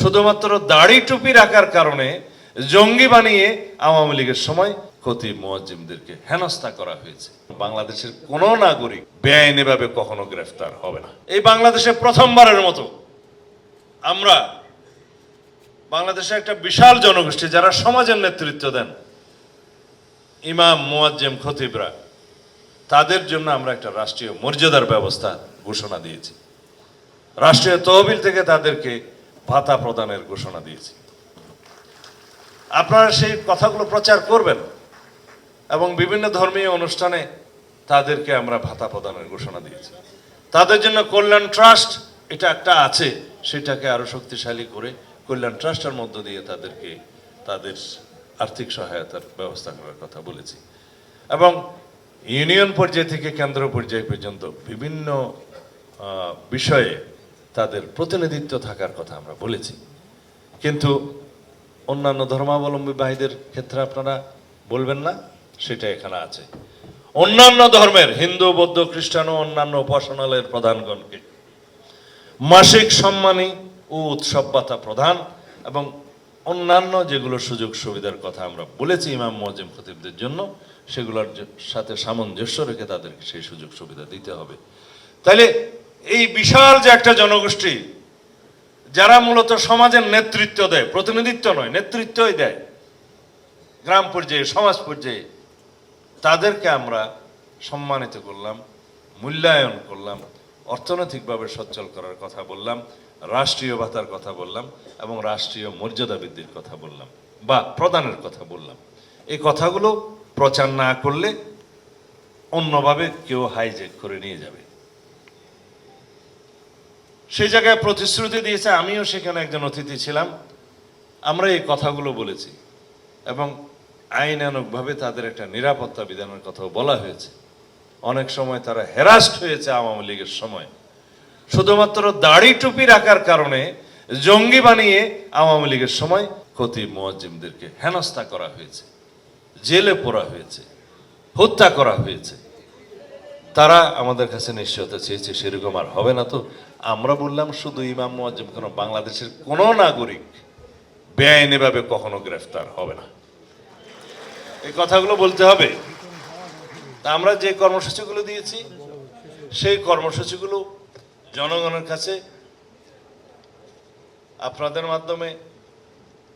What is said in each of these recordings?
শুধুমাত্র দাড়ি টুপি রাখার কারণে জঙ্গি বানিয়ে আওয়ামী লীগের সময় খতিব মুয়াজ্জিমদেরকে হেনস্থা করা হয়েছে। বাংলাদেশের কোন নাগরিক বেআইনিভাবে কখনো গ্রেফতার হবে না। এই বাংলাদেশে প্রথমবারের মতো আমরা বাংলাদেশের একটা বিশাল জনগোষ্ঠী যারা সমাজের নেতৃত্ব দেন, ইমাম মুয়াজ্জিম খতিবরা, তাদের জন্য আমরা একটা রাষ্ট্রীয় মর্যাদার ব্যবস্থা ঘোষণা দিয়েছি। রাষ্ট্রীয় তহবিল থেকে তাদেরকে ভাতা প্রদানের ঘোষণা দিয়েছি। আপনারা সেই কথাগুলো প্রচার করবেন এবং বিভিন্ন ধর্মীয় অনুষ্ঠানে তাদেরকে আমরা ভাতা প্রদানের ঘোষণা দিয়েছি। তাদের জন্য কল্যাণ ট্রাস্ট এটা একটা আছে, সেটাকে আরো শক্তিশালী করে কল্যাণ ট্রাস্টের মধ্য দিয়ে তাদেরকে তাদের আর্থিক সহায়তার ব্যবস্থা করার কথা বলেছি। এবং ইউনিয়ন পর্যায় থেকে কেন্দ্র পর্যায় পর্যন্ত বিভিন্ন বিষয়ে তাদের প্রতিনিধিত্ব থাকার কথা আমরা বলেছি। কিন্তু অন্যান্য ধর্মাবলম্বী ভাইদের ক্ষেত্রে আপনারা বলবেন না, সেটা এখানে আছে। অন্যান্য ধর্মের হিন্দু, বৌদ্ধ, খ্রিস্টান ও অন্যান্য উপাসনালয়ের প্রধানগণকে মাসিক সম্মানী ও উৎসব ভাতা প্রদান এবং অন্যান্য যেগুলো সুযোগ সুবিধার কথা আমরা বলেছি ইমাম মুয়াজ্জিম খতিবদের জন্য, সেগুলোর সাথে সামঞ্জস্য রেখে তাদেরকে সেই সুযোগ সুবিধা দিতে হবে। তাইলে এই বিশাল যে একটা জনগোষ্ঠী যারা মূলত সমাজের নেতৃত্ব দেয়, প্রতিনিধিত্ব নয়, নেতৃত্বই দেয় গ্রাম পর্যায়ে, সমাজ পর্যায়ে, তাদেরকে আমরা সম্মানিত করলাম, মূল্যায়ন করলাম, অর্থনৈতিকভাবে সচ্ছল করার কথা বললাম, রাষ্ট্রীয় ভাতার কথা বললাম এবং রাষ্ট্রীয় মর্যাদা বৃদ্ধির কথা বললাম বা প্রদানের কথা বললাম। এই কথাগুলো প্রচার না করলে অন্যভাবে কেউ হাইজ্যাক করে নিয়ে যাবে। সেই জায়গায় প্রতিশ্রুতি দিয়েছে, আমিও সেখানে একজন অতিথি ছিলাম, আমরা এই কথাগুলো বলেছি এবং আইনানুগভাবে তাদের একটা নিরাপত্তা বিধানের কথাও বলা হয়েছে। অনেক সময় তারা হ্যারাস্ট হয়েছে আওয়ামী লীগের সময়, শুধুমাত্র দাড়ি টুপি রাখার কারণে জঙ্গি বানিয়ে আওয়ামী লীগের সময় খতিব মুয়াজ্জিমদেরকে হেনস্থা করা হয়েছে, জেলে পোড়া হয়েছে, হত্যা করা হয়েছে। তারা আমাদের কাছে নিশ্চয়তা চেয়েছে সেরকম আর হবে না। তো আমরা বললাম শুধু ইমাম মুয়াজ্জিম কেন, বাংলাদেশের কোন নাগরিক বেআইনিভাবে কখনো গ্রেফতার হবে না। এই কথাগুলো বলতে হবে। তা আমরা যে কর্মসূচিগুলো দিয়েছি সেই কর্মসূচিগুলো জনগণের কাছে আপনাদের মাধ্যমে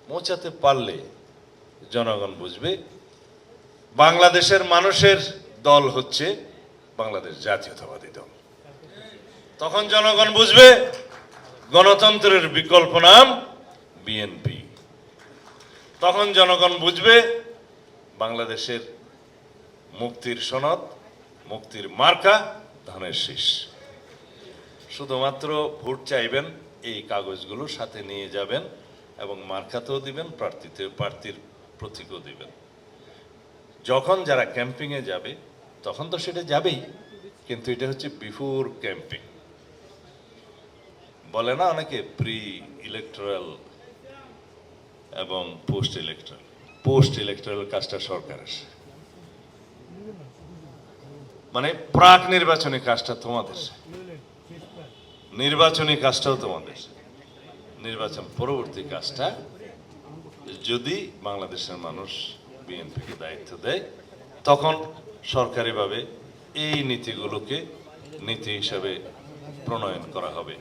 পৌঁছাতে পারলে জনগণ বুঝবে বাংলাদেশের মানুষের দল হচ্ছে বাংলাদেশ জাতীয়তাবাদী দল। তখন জনগণ বুঝবে গণতন্ত্রের বিকল্প নাম বিএনপি। তখন জনগণ বুঝবে বাংলাদেশের মুক্তির সনদ, মুক্তির মার্কা ধানের শীষ। শুধুমাত্র ভোট চাইবেন, এই কাগজগুলো সাথে নিয়ে যাবেন এবং মার্কাতেও দিবেন, প্রার্থীর প্রতীকও দিবেন। যখন যারা ক্যাম্পিংয়ে যাবে তখন তো সেটা যাবেই, কিন্তু এটা হচ্ছে বিফোর ক্যাম্পিং। বলে না অনেকে প্রি ইলেকটোরাল এবং পোস্ট ইলেকটোরাল। পোস্ট ইলেকটোরাল কাজটা সরকার আসে, মানে প্রাক নির্বাচনী কাজটা তোমাদের, নির্বাচনী কাজটাও তোমাদের, নির্বাচন পরবর্তী কাজটা যদি বাংলাদেশের মানুষ বিএনপিকে দায়িত্ব দেয় তখন সরকারিভাবে এই নীতিগুলোকে নীতি হিসাবে প্রণয়ন করা হবে।